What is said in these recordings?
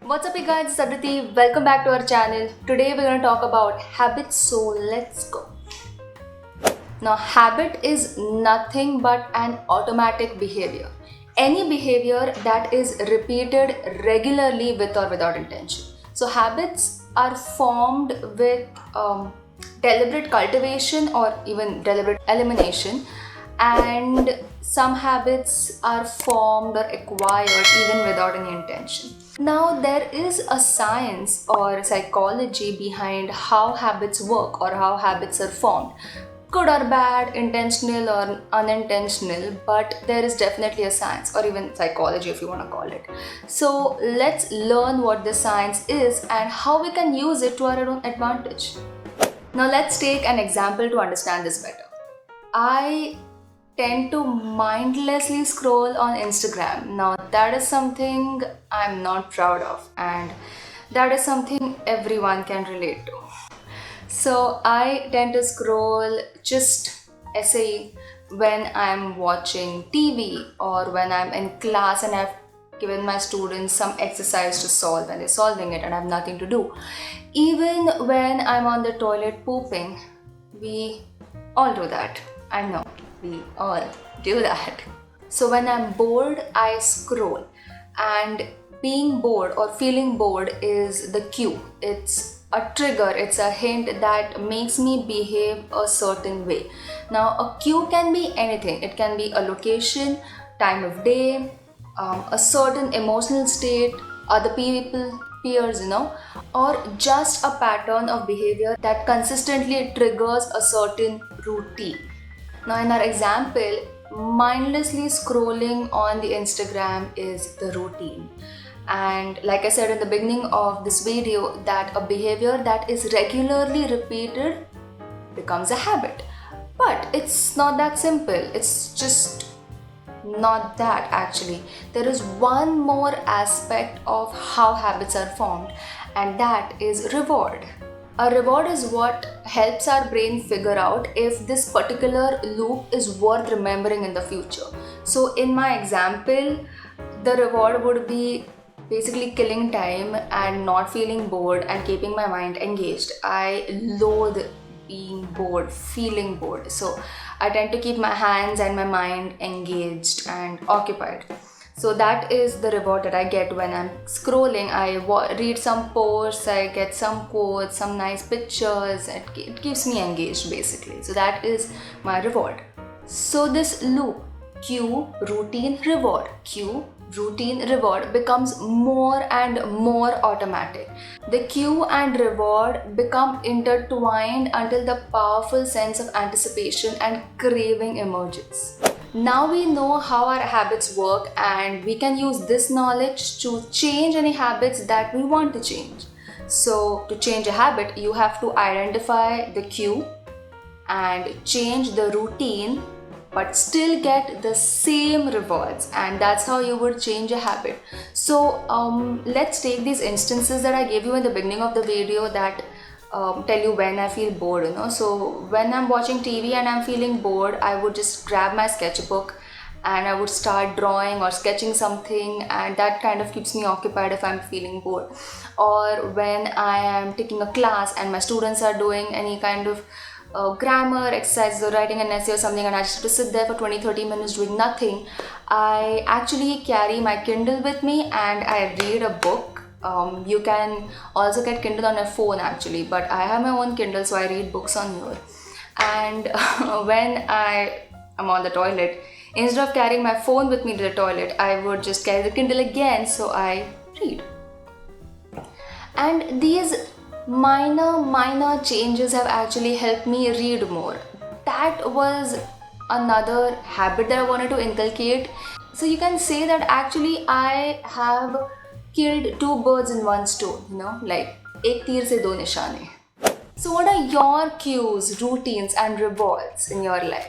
What's up you guys, it's Aditi. Welcome back to our channel. Today we're going to talk about habits, so let's go. Now habit is nothing but an automatic behavior. Any behavior that is repeated regularly with or without intention. So habits are formed with deliberate cultivation or even deliberate elimination, and some habits are formed or acquired even without any intention. Now, there is a science or psychology behind how habits work or how habits are formed. Good or bad, intentional or unintentional, but there is definitely a science or even psychology if you want to call it. So, let's learn what the science is and how we can use it to our own advantage. Now, let's take an example to understand this better. I tend to mindlessly scroll on Instagram. Now, that is something I'm not proud of, and that is something everyone can relate to. So, I tend to scroll just SAE when I'm watching TV or when I'm in class and I've given my students some exercise to solve and they're solving it and I have nothing to do. Even when I'm on the toilet pooping, we all do that. I know. We all do that. So when I'm bored, I scroll, and being bored or feeling bored is the cue. It's a trigger, it's a hint that makes me behave a certain way. Now, a cue can be anything. It can be a location, time of day, a certain emotional state, other people, peers, or just a pattern of behavior that consistently triggers a certain routine. Now, in our example, mindlessly scrolling on the Instagram is the routine. And like I said in the beginning of this video, that a behavior that is regularly repeated becomes a habit. But it's not that simple. It's just not that actually. There is one more aspect of how habits are formed, and that is reward. A reward is what helps our brain figure out if this particular loop is worth remembering in the future. So, in my example, the reward would be basically killing time and not feeling bored and keeping my mind engaged. I loathe being bored, feeling bored. So, I tend to keep my hands and my mind engaged and occupied. So that is the reward that I get when I'm scrolling. I read some posts, I get some quotes, some nice pictures. It keeps me engaged basically. So that is my reward. So this loop, cue, routine, reward, cue, routine, reward becomes more and more automatic. The cue and reward become intertwined until the powerful sense of anticipation and craving emerges. Now we know how our habits work, and we can use this knowledge to change any habits that we want to change. So, to change a habit, you have to identify the cue and change the routine, but still get the same rewards, and that's how you would change a habit. So, let's take these instances that I gave you in the beginning of the video that tell you when I feel bored, So when I'm watching TV and I'm feeling bored, I would just grab my sketchbook and I would start drawing or sketching something, and that kind of keeps me occupied if I'm feeling bored. Or when I am taking a class and my students are doing any kind of grammar exercises or writing an essay or something, and I just have to sit there for 20-30 minutes doing nothing, I actually carry my Kindle with me and I read a book. You can also get Kindle on your phone actually, but I have my own Kindle, so I read books on here. And when I am on the toilet, instead of carrying my phone with me to the toilet, I would just carry the Kindle again, so I read. And these minor changes have actually helped me read more. That was another habit that I wanted to inculcate. So you can say that actually I have killed two birds in one stone, like ek teer se do nishane. So what are your cues, routines and rewards in your life?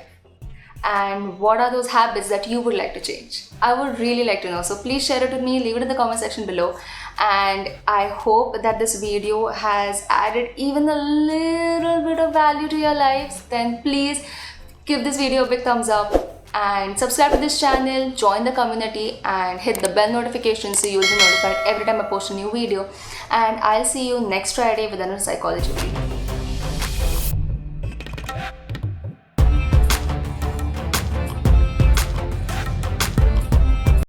And what are those habits that you would like to change? I would really like to know. So please share it with me, leave it in the comment section below. And I hope that this video has added even a little bit of value to your lives. Then please give this video a big thumbs up and subscribe to this channel, join the community, and hit the bell notification so you'll be notified every time I post a new video. And I'll see you next Friday with another psychology video.